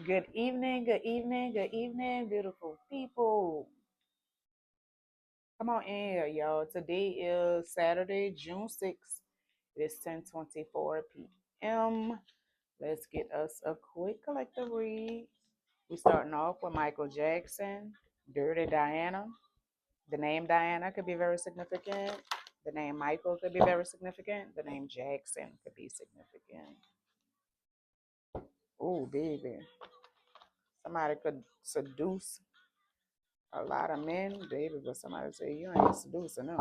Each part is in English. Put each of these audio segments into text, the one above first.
Good evening, good evening, good evening, beautiful people. Come on in here, y'all. Today is Saturday, June 6th. It is 10:24 p.m. Let's get us a quick collective read. We're starting off with Michael Jackson, Dirty Diana. The name Diana could be very significant. The name Michael could be very significant. The name Jackson could be significant. Oh, baby. Somebody could seduce a lot of men, baby, but somebody say you ain't seducing them.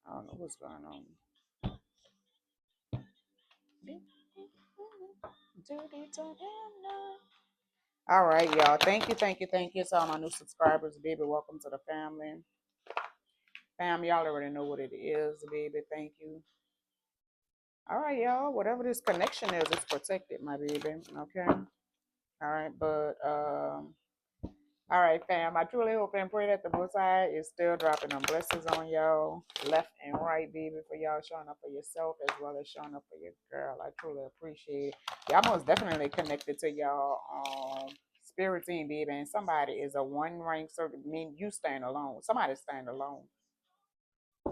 I don't know what's going on. All right, y'all. Thank you to all my new subscribers, baby. Welcome to the family. Fam, y'all already know what it is, baby. Thank you. All right, y'all. Whatever this connection is, it's protected, my baby. Okay. All right, but all right, fam. I truly hope and pray that the Most High is still dropping them blessings on y'all, left and right, baby, for y'all showing up for yourself as well as showing up for your girl. I truly appreciate it. Y'all most definitely connected to y'all spirit team, baby, and somebody is a one rank circle. I mean, you stand alone. Somebody stand alone.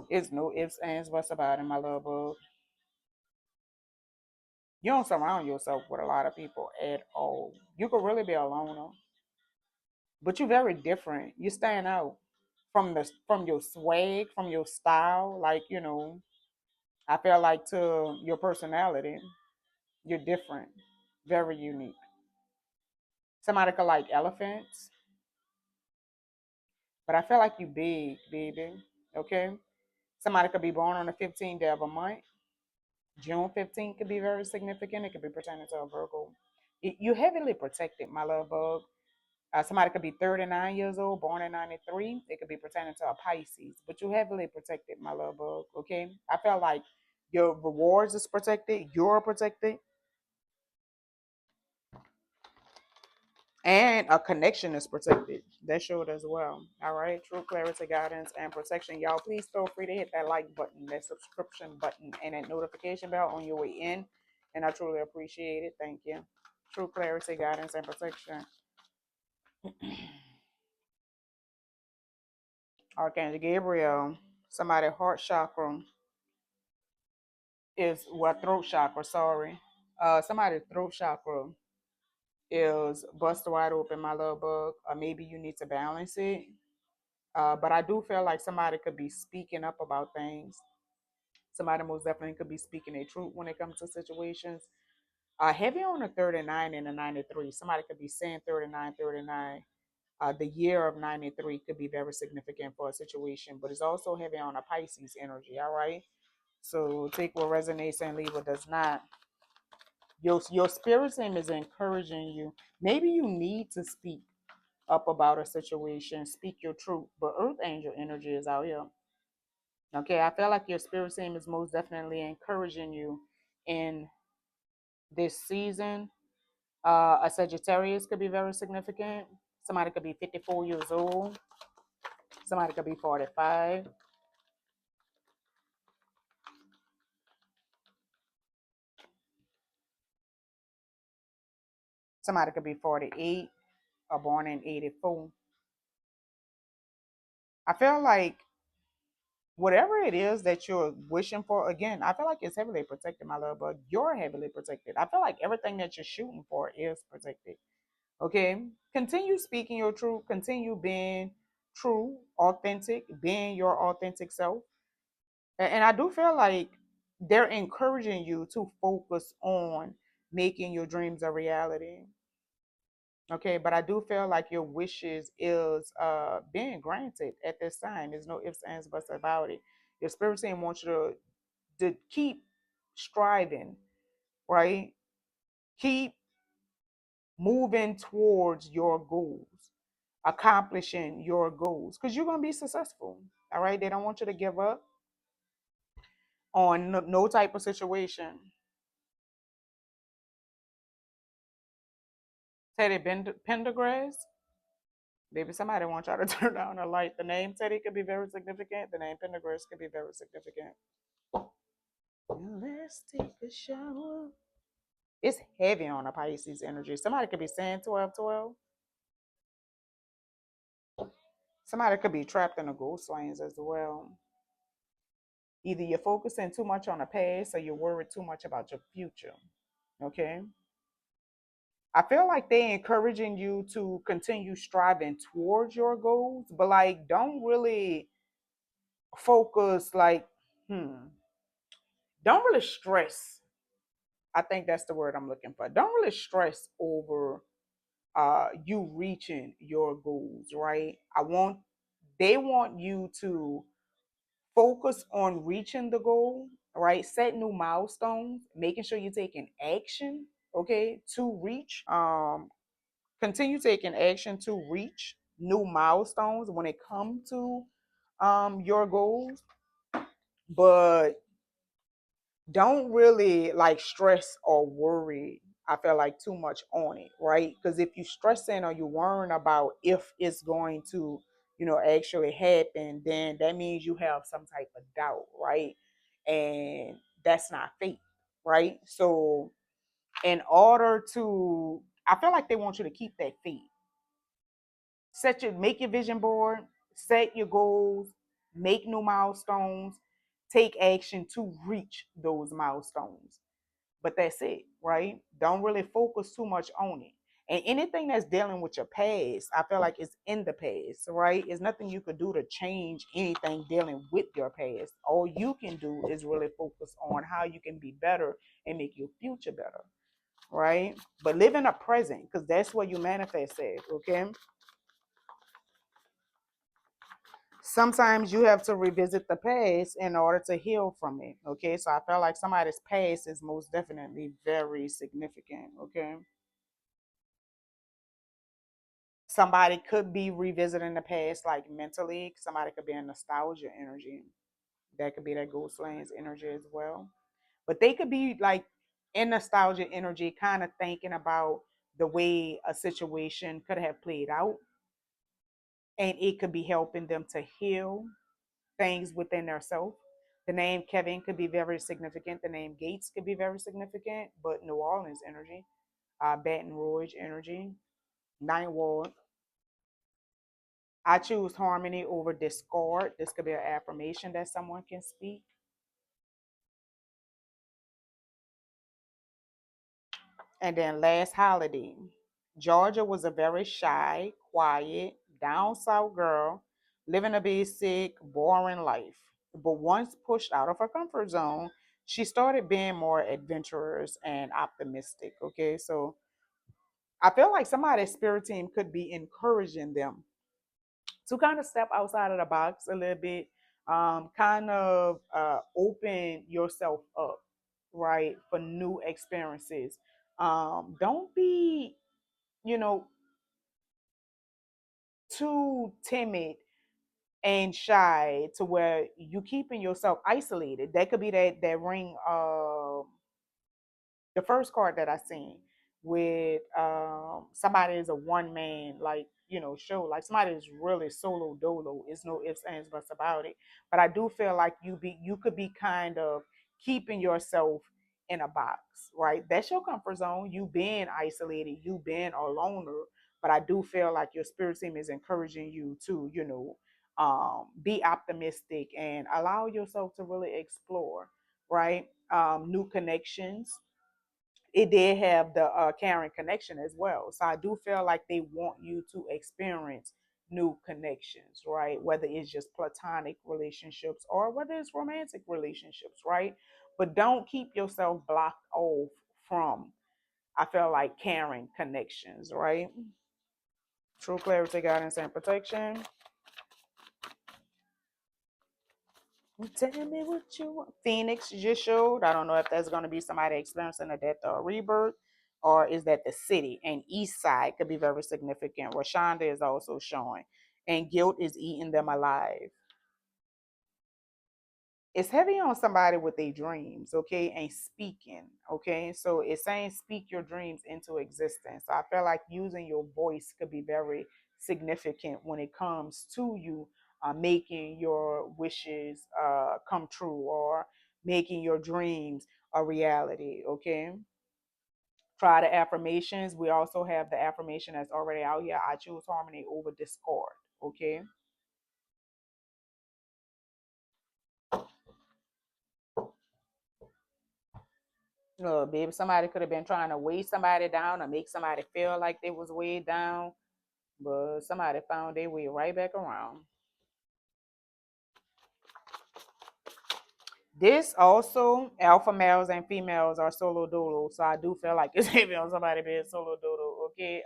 It's no ifs, ands, buts about it, my love bug. You don't surround yourself with a lot of people at all. You could really be a loner, but you're very different. You stand out from your swag, from your style, like, I feel like to your personality, you're different, very unique. Somebody could like elephants, but I feel like you big, baby. Okay? Somebody could be born on the 15th day of a month. June 15th could be very significant. It could be pertaining to a Virgo. You heavily protected, my love bug. Somebody could be 39 years old, born in 93. It could be pertaining to a Pisces, but you heavily protected, my love bug. Okay. I felt like your rewards is protected, you're protected, and a connection is protected. That showed as well. All right. True clarity, guidance, and protection. Y'all, please feel free to hit that like button, that subscription button, and that notification bell on your way in. And I truly appreciate it. Thank you. True clarity, guidance, and protection. Archangel Gabriel, somebody heart chakra is what throat chakra, sorry. Somebody's throat chakra is busted wide open, my little bug, or maybe you need to balance it. But I do feel like somebody could be speaking up about things. Somebody most definitely could be speaking their truth when it comes to situations. Heavy on the 39 and the 93. Somebody could be saying 39, 39. The year of 93 could be very significant for a situation, but it's also heavy on a Pisces energy, all right? So take what resonates and leave what does not. Your spirit team is encouraging you. Maybe you need to speak up about a situation, speak your truth, but Earth Angel energy is out here. Okay, I feel like your spirit team is most definitely encouraging you in this season. A Sagittarius could be very significant. Somebody could be 54 years old. Somebody could be 45. Somebody could be 48 or born in 84. I feel like whatever it is that you're wishing for, again, I feel like it's heavily protected, my love, but you're heavily protected. I feel like everything that you're shooting for is protected. Okay? Continue speaking your truth, continue being true, authentic, being your authentic self. And I do feel like they're encouraging you to focus on making your dreams a reality. Okay, but I do feel like your wishes is being granted at this time. There's no ifs, ands, buts about it. Your spirit team wants you to keep striving, right? Keep moving towards your goals, accomplishing your goals, because you're gonna be successful. All right. They don't want you to give up on no type of situation. Teddy Pendergrass. Maybe somebody wants y'all to turn down the light. The name Teddy could be very significant. The name Pendergrass could be very significant. Let's take a shower. It's heavy on a Pisces energy. Somebody could be saying 12, 12. Somebody could be trapped in the ghost lanes as well. Either you're focusing too much on the past or you're worried too much about your future. Okay. I feel like they encouraging you to continue striving towards your goals, but like don't really focus like, don't really stress. I think that's the word I'm looking for. Don't really stress over you reaching your goals, right? They want you to focus on reaching the goal, right? Set new milestones, making sure you're taking action, okay, to reach. Continue taking action to reach new milestones when it comes to your goals, but don't really like stress or worry. I feel like too much on it, right? Because if you stressing or you worrying about if it's going to, actually happen, then that means you have some type of doubt, right? And that's not faith, right? So in order to, I feel like they want you to keep that faith. Make your vision board, set your goals, make new milestones, take action to reach those milestones. But that's it, right? Don't really focus too much on it. And anything that's dealing with your past, I feel like it's in the past, right? There's nothing you could do to change anything dealing with your past. All you can do is really focus on how you can be better and make your future better, right? But live in the present because that's where you manifest it, okay? Sometimes you have to revisit the past in order to heal from it, okay? So I feel like somebody's past is most definitely very significant, okay? Somebody could be revisiting the past like mentally. Somebody could be in nostalgia energy. That could be that ghost lands energy as well. But they could be like in nostalgia energy, kind of thinking about the way a situation could have played out. And it could be helping them to heal things within their self. The name Kevin could be very significant. The name Gates could be very significant. But New Orleans energy, Baton Rouge energy, Ninth Ward, I choose harmony over discord. This could be an affirmation that someone can speak. And then last holiday. Georgia was a very shy, quiet, down south girl, living a basic, boring life. But once pushed out of her comfort zone, she started being more adventurous and optimistic. Okay, so I feel like somebody's spirit team could be encouraging them to kind of step outside of the box a little bit, kind of open yourself up, right, for new experiences. Don't be, you know, too timid and shy to where you keeping yourself isolated. That could be that ring. The first card that I seen with somebody is a one man like show, like somebody is really solo dolo. It's no ifs ands buts about it. But I do feel like you could be kind of keeping yourself in a box, right? That's your comfort zone. You being isolated, you being a loner. But I do feel like your spirit team is encouraging you to be optimistic and allow yourself to really explore, right? New connections. It did have the Karen connection as well. So I do feel like they want you to experience new connections, right? Whether it's just platonic relationships or whether it's romantic relationships, right? But don't keep yourself blocked off from, I feel like, Karen connections, right? True clarity, guidance, and protection. Tell me what you want. Phoenix just showed. I don't know if that's going to be somebody experiencing a death or a rebirth, or is that the city? And East Side could be very significant. Rashawnda is also showing. And guilt is eating them alive. It's heavy on somebody with their dreams, okay, and speaking, okay. So it's saying speak your dreams into existence. So I feel like using your voice could be very significant when it comes to you making your wishes come true or making your dreams a reality, okay. Try the affirmations. We also have the affirmation that's already out here. I choose harmony over discord. Okay. Baby, somebody could have been trying to weigh somebody down or make somebody feel like they was weighed down, but somebody found their way right back around. This also, alpha males and females are solo dolo, so I do feel like it's heavy on somebody being solo dolo. Okay,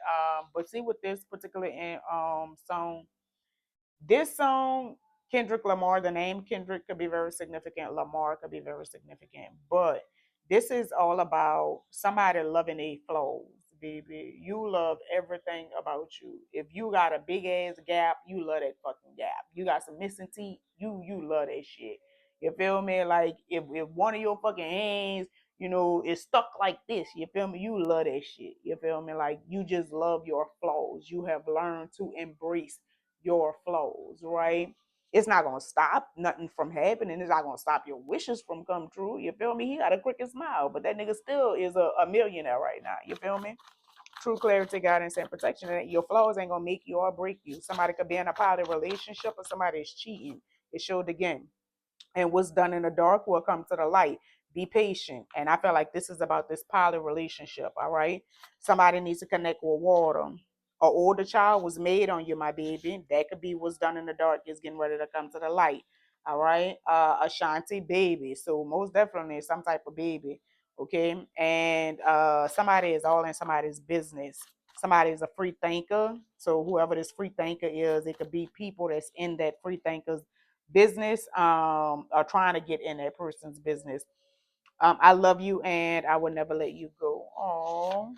but see with this particular song, this song, Kendrick Lamar, the name Kendrick could be very significant. Lamar could be very significant. But this is all about somebody loving their flaws, baby. You love everything about you. If you got a big ass gap, you love that fucking gap. You got some missing teeth, you love that shit. You feel me? Like if one of your fucking hands, is stuck like this, you feel me? You love that shit. You feel me? Like you just love your flaws. You have learned to embrace your flows, right? It's not gonna stop nothing from happening. It's not gonna stop your wishes from come true. You feel me? He got a crooked smile, but that nigga still is a millionaire right now. You feel me? True clarity, guidance, and protection. And your flaws ain't gonna make you or break you. Somebody could be in a poly relationship or somebody is cheating. It showed again, and what's done in the dark will come to the light. Be patient. And I feel like this is about this poly relationship. All right. Somebody needs to connect with water. An older child was made on you, my baby. That could be what's done in the dark is getting ready to come to the light. All right. Ashanti baby. So most definitely some type of baby. Okay. And somebody is all in somebody's business. Somebody is a free thinker. So whoever this free thinker is, it could be people that's in that free thinkers business, or trying to get in that person's business. I love you and I will never let you go. Oh,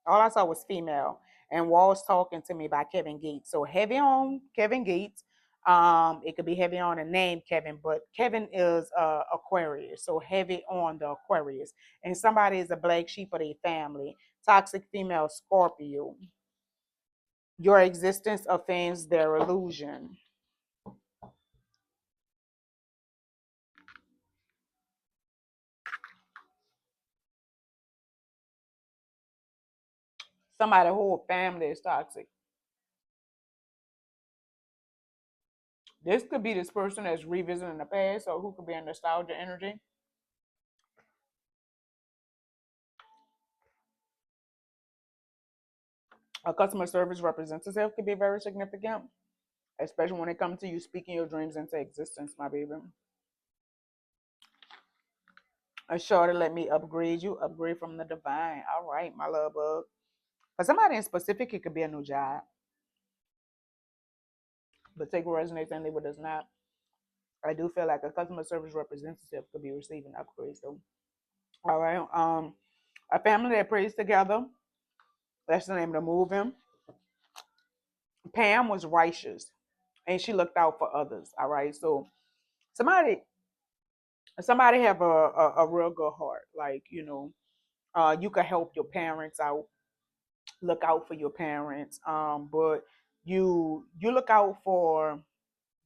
all I saw was female and Walls Talking to Me by Kevin Gates. So heavy on Kevin Gates. It could be heavy on a name Kevin, but Kevin is Aquarius, so heavy on the Aquarius. And somebody is a black sheep of their family. Toxic female Scorpio. Your existence offends their illusion. Somebody whole family is toxic. This could be this person that's revisiting the past, or who could be in nostalgia energy. A customer service representative could be very significant, especially when it comes to you speaking your dreams into existence, my baby. A sure to let me upgrade you, upgrade from the divine. All right, my love bug. For somebody in specific, it could be a new job, but take what resonates and leave what does not. I do feel like a customer service representative could be receiving upgrades though. All right. A family that prays together. That's the name of the movie. Pam was righteous and she looked out for others. All right. So somebody somebody have a real good heart. Like, you could help your parents out, look out for your parents. But you look out for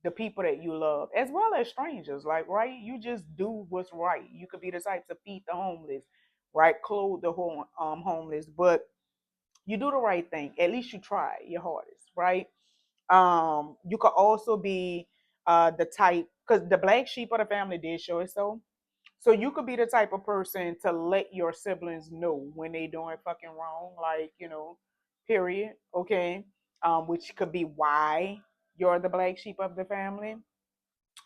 the people that you love as well as strangers. Like, right, you just do what's right. You could be the type to feed the homeless, right? Clothe the homeless, but you do the right thing. At least you try your hardest, right? You could also be the type, because the black sheep of the family did show it so you could be the type of person to let your siblings know when they doing fucking wrong, like, period. Okay. Which could be why you're the black sheep of the family.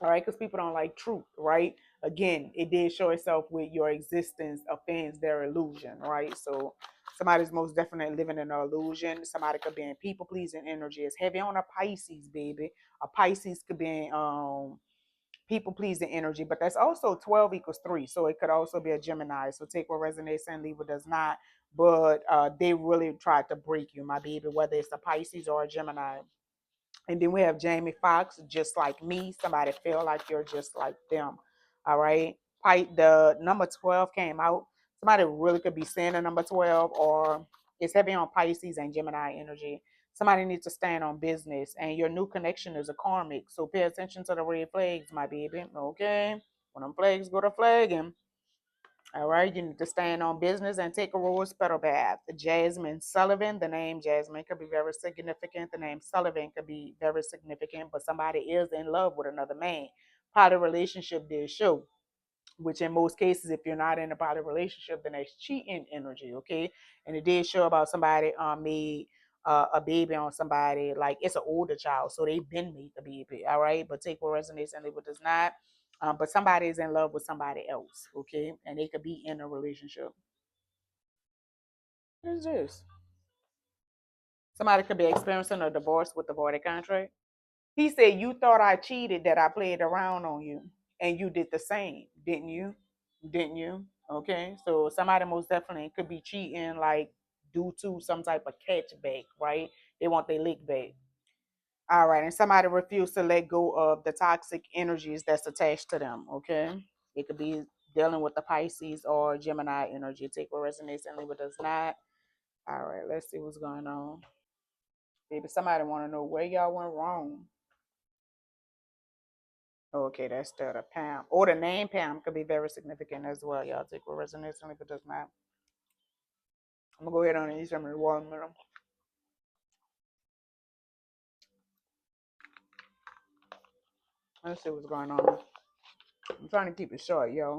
All right, because people don't like truth, right? Again, it did show itself with your existence offends their illusion, right? So somebody's most definitely living in an illusion. Somebody could be in people pleasing energy. It's heavy on a Pisces, baby. A Pisces could be in people pleasing energy, but that's also 12 equals 3. So it could also be a Gemini. So take what resonates and leave what does not. But they really tried to break you, my baby, whether it's a Pisces or a Gemini. And then we have Jamie Foxx, just like me. Somebody feel like you're just like them. All right. The number 12 came out. Somebody really could be saying the number 12, or it's heavy on Pisces and Gemini energy. Somebody needs to stand on business, and your new connection is a karmic. So pay attention to the red flags, my baby. Okay. When them flags go to flagging, All right, you need to stand on business and take a rose petal bath. Jasmine Sullivan, the name Jasmine could be very significant. The name Sullivan could be very significant, but somebody is in love with another man. Poly relationship did show, which in most cases, if you're not in a poly relationship, then that's cheating energy, okay? And it did show about somebody made a baby on somebody, like it's an older child, so they've been made the baby, all right? But take what resonates and leave what does not. But somebody is in love with somebody else, okay? And they could be in a relationship. What is this? Somebody could be experiencing a divorce with a voided contract. He said, "You thought I cheated, that I played around on you, and you did the same, didn't you? Didn't you?" Okay, so somebody most definitely could be cheating, like due to some type of catch back, right? They want their lick back. All right, and somebody refused to let go of the toxic energies that's attached to them. Okay, it could be dealing with the Pisces or Gemini energy. Take what resonates and leave what does not. All right, let's see what's going on. Maybe somebody want to know where y'all went wrong. Okay, that's the Pam. Or the name Pam could be very significant as well. Y'all take what resonates and if it does not. I'm gonna go ahead on and eat some of the watermelon. Let's see what's going on. I'm trying to keep it short, yo.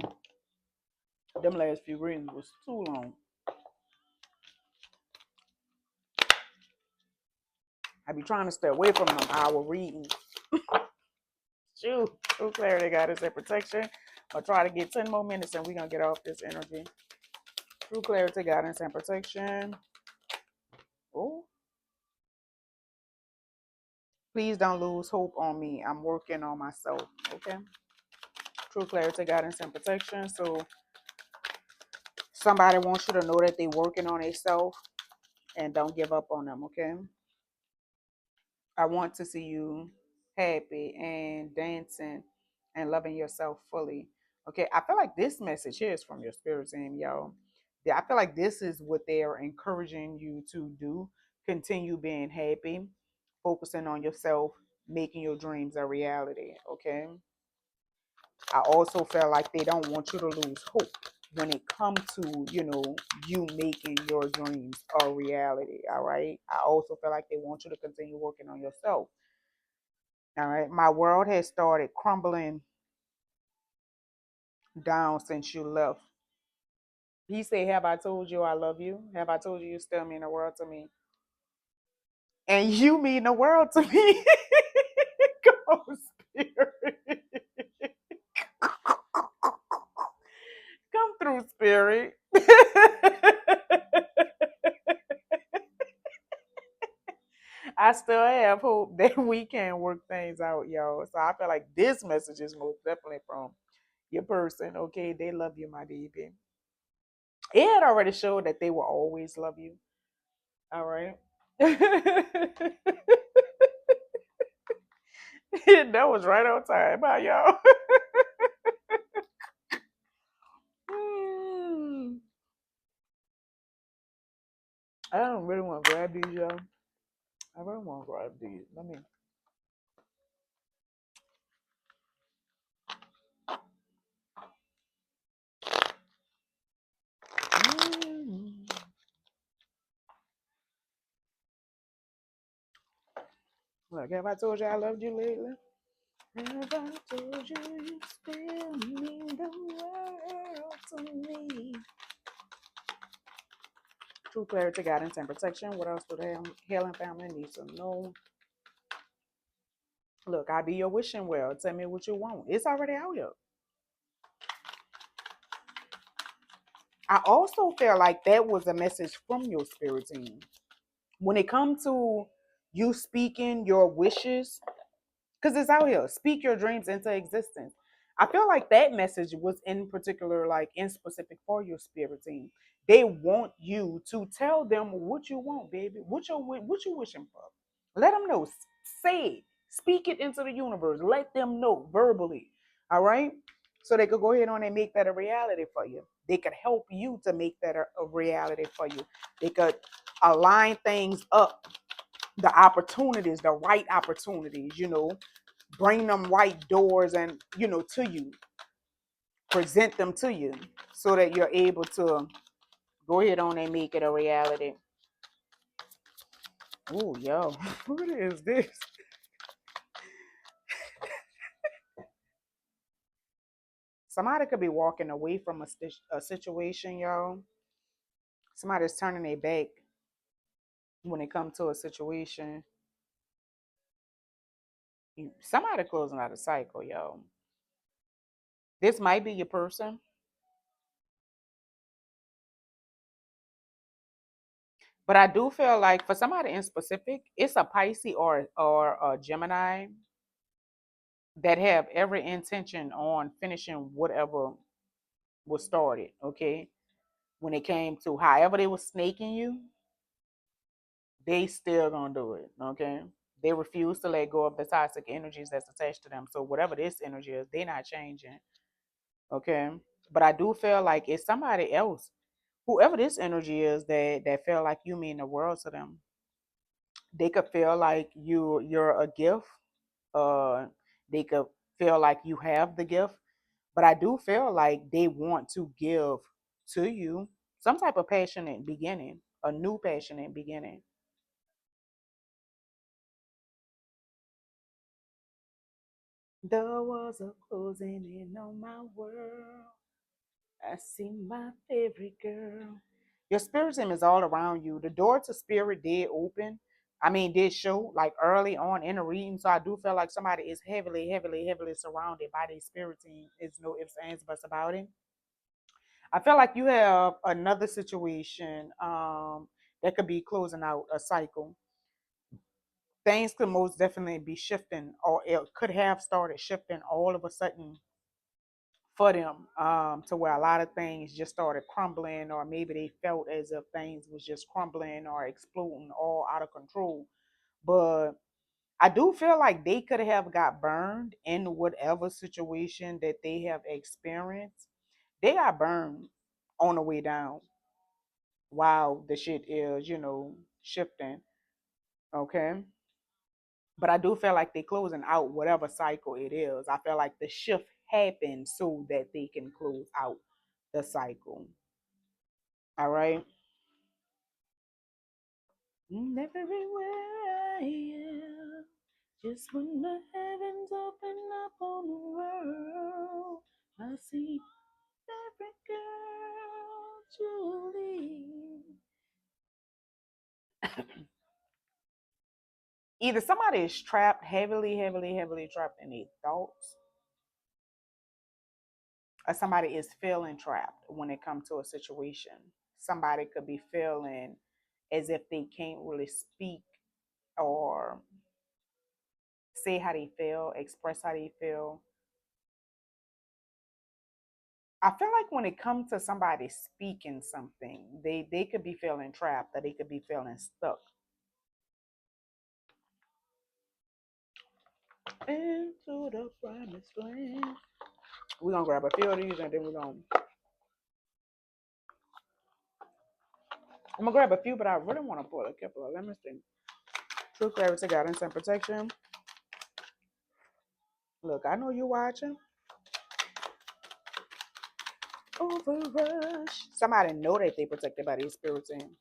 Them last few readings was too long. I be trying to stay away from them hour reading. Shoot, true clarity, guidance, and protection. I'll try to get 10 more minutes and we're gonna get off this energy. True clarity, guidance, and protection. Oh, please don't lose hope on me. I'm working on myself. Okay. True clarity, guidance, and protection. So somebody wants you to know that they're working on themselves and don't give up on them. Okay. I want to see you happy and dancing and loving yourself fully. Okay. I feel like this message here is from your spirit team, y'all. Yeah, I feel like this is what they are encouraging you to do. Continue being happy, focusing on yourself, making your dreams a reality. Okay. I also feel like they don't want you to lose hope when it comes to, you making your dreams a reality. All right. I also feel like they want you to continue working on yourself. All right. My world has started crumbling down since you left. He said, "Have I told you I love you? Have I told you you still mean the world to me? And you mean the world to me." Go, spirit. Come through, spirit. I still have hope that we can work things out, y'all. So I feel like this message is most definitely from your person. Okay, they love you, my baby. It had already showed that they will always love you. All right. That was right on time. Bye, y'all. I don't really want to grab these, y'all. I really want to grab these. Let me. Mm. Look, have I told you I loved you lately? Have I told you you still mean the world to me? True clarity, guidance, and protection. What else do the Helen family needs to know? Look, I be your wishing well. Tell me what you want. It's already out here. I also feel like that was a message from your spirit team. When it comes to you speaking your wishes, because it's out here. Speak your dreams into existence. I feel like that message was in particular, like in specific for your spirit team. They want you to tell them what you want, baby. What you wishing for. Let them know. Say it. Speak it into the universe. Let them know verbally. All right. So they could go ahead on and make that a reality for you. They could help you to make that a reality for you. They could align things up, the opportunities, the right opportunities, bring them right doors and, to you. present them to you so that you're able to go ahead on and make it a reality. Oh, yo, what is this? Somebody could be walking away from a situation, yo. Somebody's turning their back when it comes to a situation. Somebody closing out a cycle, yo. This might be your person, but I do feel like for somebody in specific, it's a Pisces or a Gemini that have every intention on finishing whatever was started. Okay, when it came to however they was snaking you, they still gonna do it. Okay, they refuse to let go of the toxic energies that's attached to them. So whatever this energy is, they're not changing. Okay, but I do feel like it's somebody else, whoever this energy is, that feel like you mean the world to them. They could feel like you're a gift. Uh, they could feel like you have the gift, but I do feel like they want to give to you some type of passionate beginning, a new passionate beginning. There was a closing in on my world. I see my favorite girl. Your spirit team is all around you. The door to spirit did open. I mean, did show like early on in the reading. So I do feel like somebody is heavily, heavily, heavily surrounded by their spirit team. It's no ifs, ands, buts about it. I feel like you have another situation that could be closing out a cycle. Things could most definitely be shifting, or it could have started shifting all of a sudden for them, to where a lot of things just started crumbling, or maybe they felt as if things was just crumbling or exploding all out of control. But I do feel like they could have got burned in whatever situation that they have experienced. They got burned on the way down while the shit is, shifting. Okay. But I do feel like they closing out whatever cycle it is. I feel like the shift happened so that they can close out the cycle. All right. And everywhere I am, just when the heavens open up on the world, I see every girl, Julie. Either somebody is trapped heavily, heavily, heavily trapped in their thoughts, or somebody is feeling trapped when it comes to a situation. Somebody could be feeling as if they can't really speak or say how they feel, express how they feel. I feel like when it comes to somebody speaking something, they could be feeling trapped, or they could be feeling stuck. Into the promised land. We're gonna grab a few of these and then I'm gonna grab a few, but I really want to pull a couple of lemons and true clarity, guidance, and protection. Look, I know you watching. Overrush. Somebody know that they protected by their spirit team.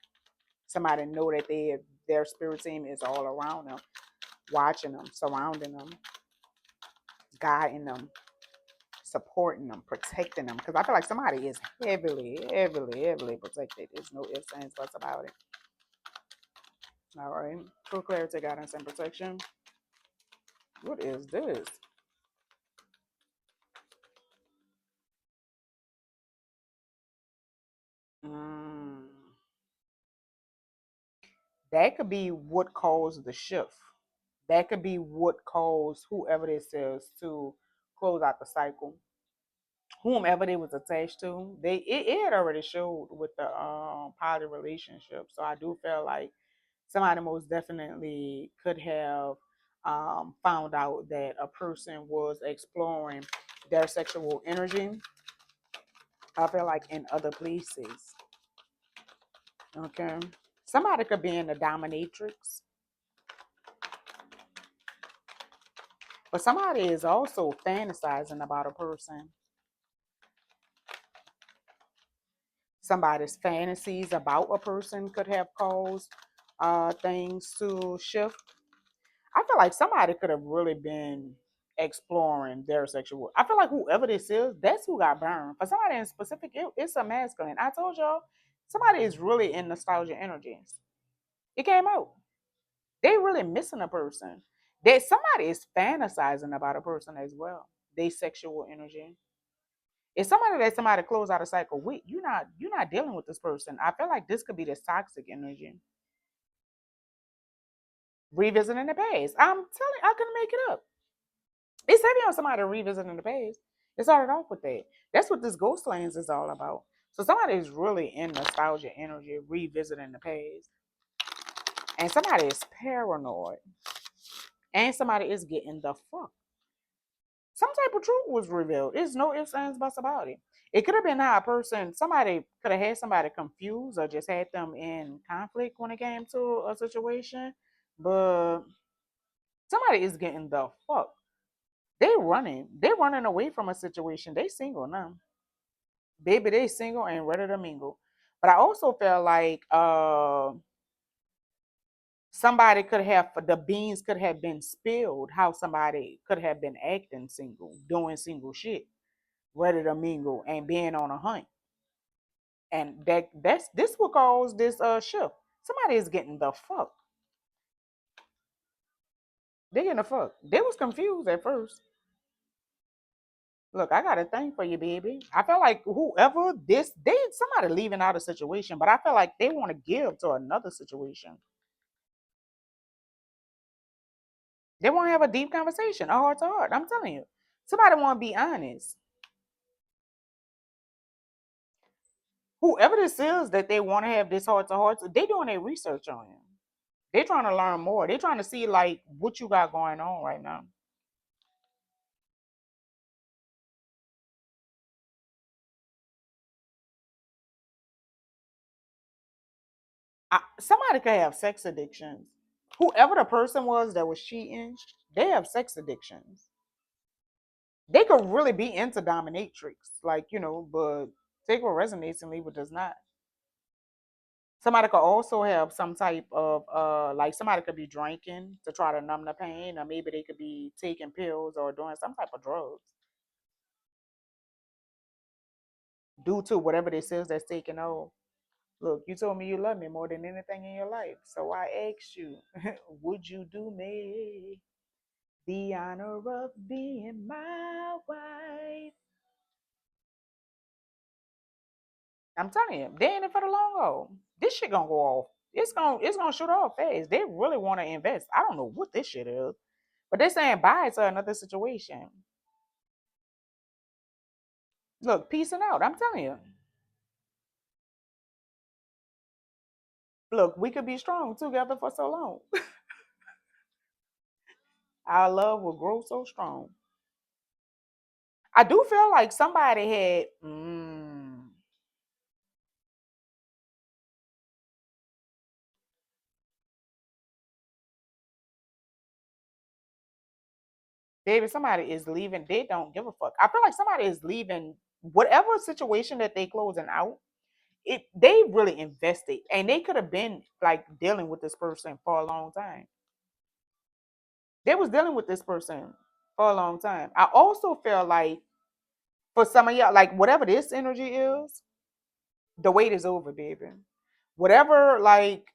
Somebody know that their spirit team is all around them, watching them, surrounding them, guiding them, supporting them, protecting them. Because I feel like somebody is heavily, heavily, heavily protected. There's no ifs, ands, buts about it. All right. True clarity, guidance, and protection. What is this? Mm, that could be what caused the shift. That could be what caused whoever this is to close out the cycle. Whomever they was attached to, it had already showed with the poly relationship. So I do feel like somebody most definitely could have found out that a person was exploring their sexual energy. I feel like in other places. Okay. Somebody could be in the dominatrix, but somebody is also fantasizing about a person. Somebody's fantasies about a person could have caused things to shift. I feel like somebody could have really been exploring their sexual. I feel like whoever this is, that's who got burned. For somebody in specific, it's a masculine. I told y'all, somebody is really in nostalgia energies. It came out. They really missing a person. That somebody is fantasizing about a person as well. They sexual energy. It's somebody that somebody close out a cycle with. You're not dealing with this person. I feel like this could be this toxic energy. Revisiting the past. I'm telling I couldn't make it up. It's heavy on somebody revisiting the past. It started off with that. That's what this ghost lands is all about. So somebody is really in nostalgia energy, revisiting the past. And somebody is paranoid. And somebody is getting the fuck. Some type of truth was revealed. There's no ifs, ands, buts about it. It could have been how a person, somebody could have had somebody confused or just had them in conflict when it came to a situation. But somebody is getting the fuck. They running. They're running away from a situation. They single now. Baby, they single and ready to mingle. But I also feel like somebody could have the beans could have been spilled, how somebody could have been acting single, doing single shit, ready to mingle and being on a hunt. And that's this will cause this shift. Somebody is getting the fuck. They getting the fuck. They was confused at first. Look, I got a thing for you, baby. I feel like whoever this, they somebody leaving out a situation, but I feel like they want to give to another situation. They want to have a deep conversation, a heart to heart. I'm telling you, somebody want to be honest. Whoever this is that they want to have this heart to heart, they doing their research on you. They trying to learn more. They trying to see like what you got going on right now. Somebody could have sex addictions. Whoever the person was that was cheating, they have sex addictions. They could really be into dominatrix, like but take what resonates and leave what does not. Somebody could also have some type of like somebody could be drinking to try to numb the pain, or maybe they could be taking pills or doing some type of drugs due to whatever this is that's taking over. Look, you told me you love me more than anything in your life. So I asked you, would you do me the honor of being my wife? I'm telling you, they in it for the long haul. This shit gonna go off. It's gonna shoot off fast. They really want to invest. I don't know what this shit is, but they're saying buy to another situation. Look, peacing out. I'm telling you. Look, we could be strong together for so long. Our love will grow so strong. I do feel like somebody had. Baby, somebody is leaving. They don't give a fuck. I feel like somebody is leaving whatever situation that they closing out. They really invested, and they could have been like dealing with this person for a long time. They was dealing with this person for a long time. I also feel like for some of y'all, like whatever this energy is, the wait is over, baby. Whatever, like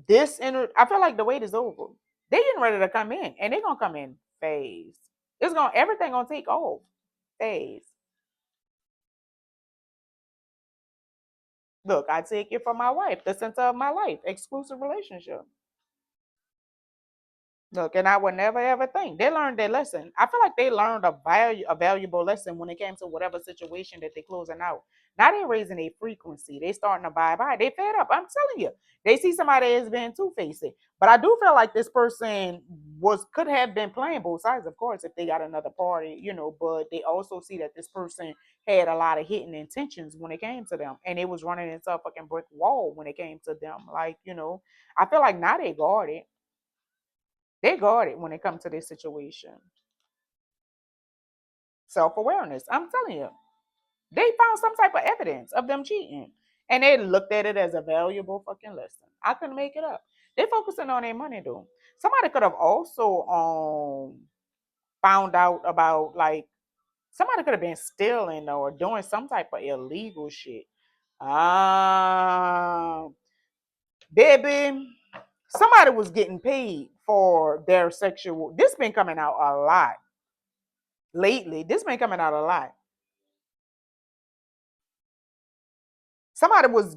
this energy, I feel like the wait is over. They getting ready to come in, and they gonna come in phase. It's gonna everything gonna take off phase. Look, I take it from my wife, the center of my life, exclusive relationship. Look, and I would never ever think they learned their lesson. I feel like they learned a valuable lesson when it came to whatever situation that they closing out. Now they raising a frequency. They starting to buy. They fed up. I'm telling you, they see somebody as being two faced. But I do feel like this person could have been playing both sides, of course, if they got another party. But they also see that this person had a lot of hidden intentions when it came to them, and it was running into a fucking brick wall when it came to them. Like, I feel like now they guarded. They guarded when it comes to this situation. Self awareness. I'm telling you, they found some type of evidence of them cheating. And they looked at it as a valuable fucking lesson. I couldn't make it up. They focusing on their money though. Somebody could have also found out about like somebody could have been stealing or doing some type of illegal shit. Um, baby, somebody was getting paid for their sexual. This been coming out a lot lately. This been coming out a lot.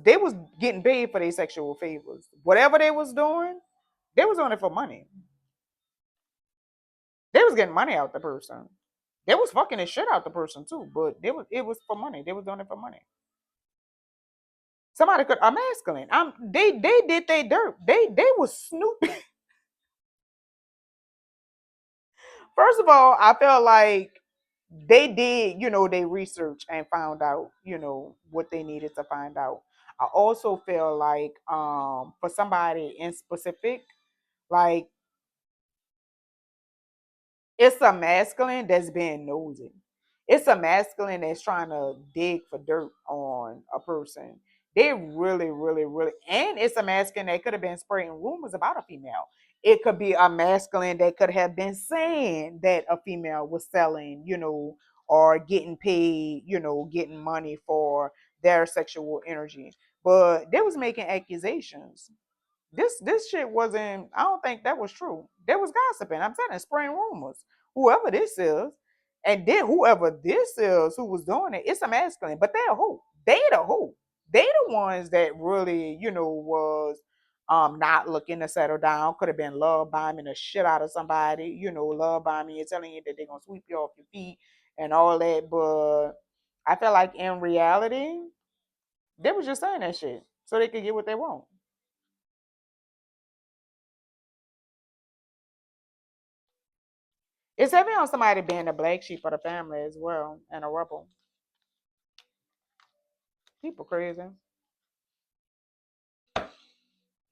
They was getting paid for their sexual favors. Whatever they was doing it for money. They was getting money out the person. They was fucking the shit out the person too, but it was for money. They was doing it for money. Somebody could a masculine. They did they dirt. They was snooping. First of all, I felt like they did, they research and found out, what they needed to find out. I also feel like for somebody in specific, like it's a masculine that's being nosy. It's a masculine that's trying to dig for dirt on a person. They really, really, really, and it's a masculine that could have been spreading rumors about a female. It could be a masculine that could have been saying that a female was selling, or getting paid, getting money for their sexual energy. But they was making accusations. This shit wasn't. I don't think that was true. There was gossiping. I'm telling you, spreading rumors. Whoever this is, and then whoever this is who was doing it, it's a masculine. But they're who? They the who? They the ones that really, was not looking to settle down. Could have been love bombing the shit out of somebody. Love bombing and telling you that they're gonna sweep you off your feet and all that. But I feel like in reality, they was just saying that shit so they could get what they want. It's heavy on somebody being a black sheep of the family as well and a rebel. People crazy.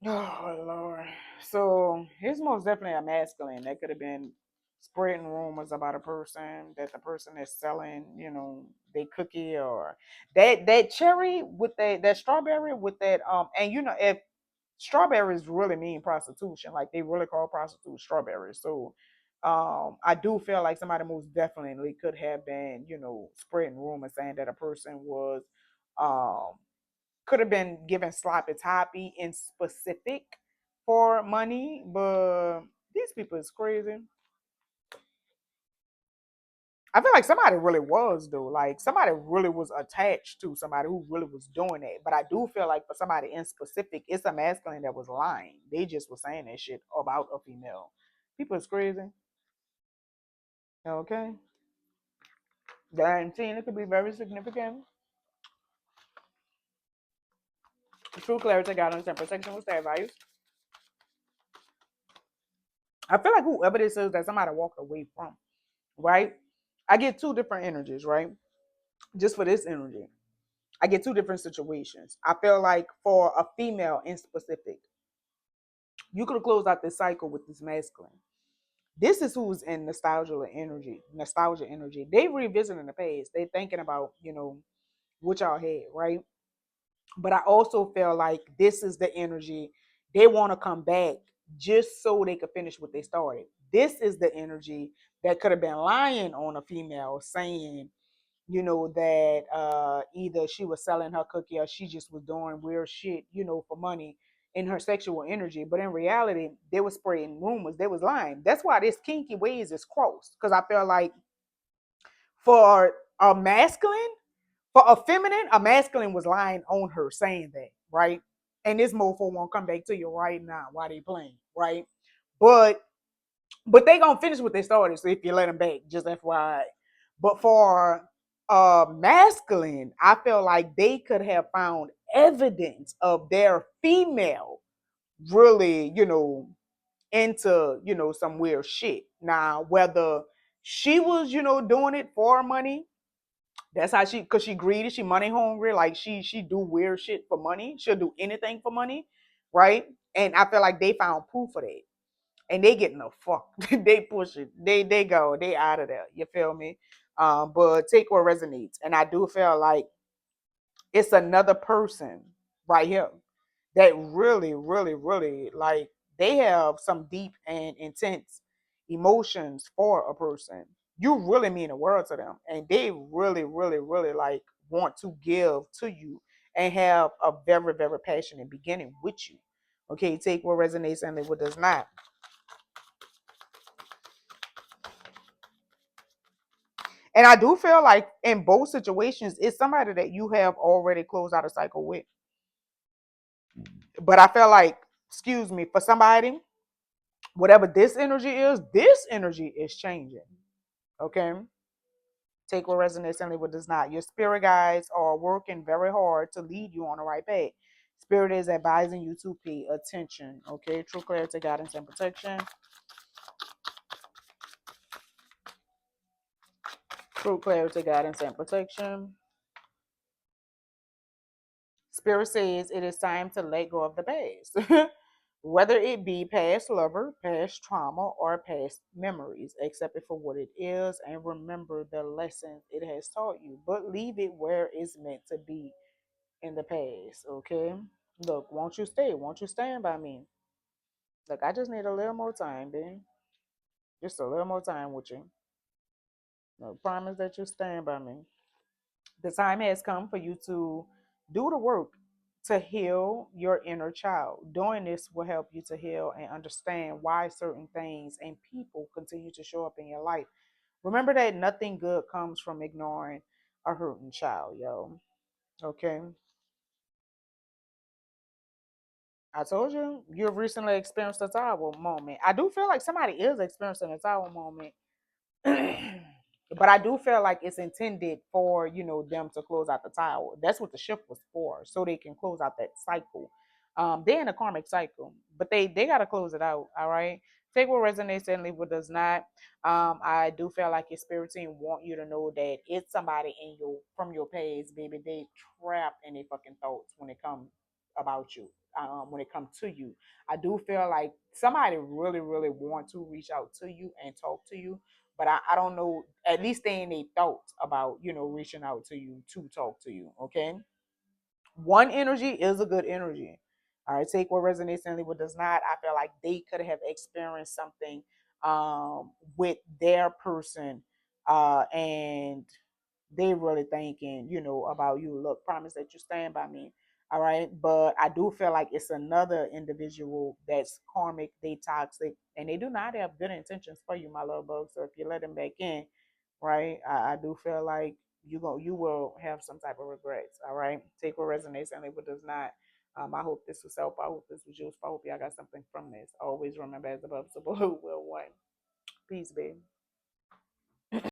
Oh Lord. So he's most definitely a masculine. That could have been spreading rumors about a person that the person is selling, they cookie or that cherry with that strawberry with that and if strawberries really mean prostitution, like they really call prostitutes strawberries. So I do feel like somebody most definitely could have been, spreading rumors saying that a person was um could have been given sloppy toppy in specific for money, but these people is crazy. I feel like somebody really was though. Like somebody really was attached to somebody who really was doing that. But I do feel like for somebody in specific, it's a masculine that was lying. They just were saying that shit about a female. People is crazy. Okay. Guaranteeing it could be very significant. True clarity, guidance, and protection with their values. I feel like whoever this is that somebody walked away from, right? I get two different energies, right? Just for this energy. I get two different situations. I feel like for a female in specific, you could have closed out this cycle with this masculine. This is who's in nostalgia energy. They revisiting the past. They thinking about, what y'all had, right? But I also feel like this is the energy they want to come back just so they could finish what they started. This is the energy that could have been lying on a female saying, that either she was selling her cookie or she just was doing weird shit, for money in her sexual energy. But in reality, they were spreading rumors. They was lying. That's why this kinky ways is crossed. Because I feel like for a masculine, for a feminine, a masculine was lying on her saying that, right? And this mofo won't come back to you right now while they playing, right? But they gonna finish what they started. So if you let them back, just FYI. But for masculine, I feel like they could have found evidence of their female really, into, some weird shit. Now, whether she was, doing it for money, that's how cause she greedy, she money hungry, like she do weird shit for money. She'll do anything for money, right? And I feel like they found proof of that and they getting the fuck. They push it. They go. They out of there. You feel me? But take what resonates. And I do feel like It's another person right here that really, really, really like they have some deep and intense emotions for a person. You really mean the world to them, and they really, really, really like want to give to you and have a very, very passionate beginning with you. Okay, take what resonates and leave what does not. And I do feel like in both situations, it's somebody that you have already closed out a cycle with. But I feel like, excuse me, for somebody, whatever this energy is changing. Okay. Take what resonates and leave what does not. Your spirit guides are working very hard to lead you on the right path. Spirit is advising you to pay attention. Okay. True clarity, guidance, and protection. True clarity, guidance, and protection. Spirit says it is time to let go of the past. Whether it be past lover, past trauma, or past memories, accept it for what it is and remember the lessons it has taught you. But leave it where it's meant to be in the past, okay? Look, won't you stay? Won't you stand by me? Look, I just need a little more time, Ben. Just a little more time with you. No, promise that you stand by me. The time has come for you to do the work to heal your inner child. Doing this will help you to heal and understand why certain things and people continue to show up in your life. Remember that nothing good comes from ignoring a hurting child, yo. Okay. I told you, you've recently experienced a tower moment. I do feel like somebody is experiencing a tower moment. But I do feel like it's intended for, them to close out the tower. That's what the shift was for, so they can close out that cycle. They're in a karmic cycle, but they gotta close it out. All right. Take what resonates and leave what does not. I do feel like your spirit team want you to know that it's somebody in your from your past, baby. They trapped in their fucking thoughts when it comes about you. When it comes to you, I do feel like somebody really, really want to reach out to you and talk to you, but I don't know, at least they in their thoughts about, reaching out to you to talk to you. Okay. One energy is a good energy. All right. Take what resonates and leave what does not. I feel like they could have experienced something with their person and they really thinking, about you. Look, promise that you stand by me. All right. But I do feel like it's another individual that's karmic, they toxic, and they do not have good intentions for you, my love bug. So if you let them back in, right, I do feel like you will have some type of regrets. All right. Take what resonates and leave what does not. I hope this was helpful. I hope this was useful. I hope y'all got something from this. Always remember as above, so below will one. Peace, babe.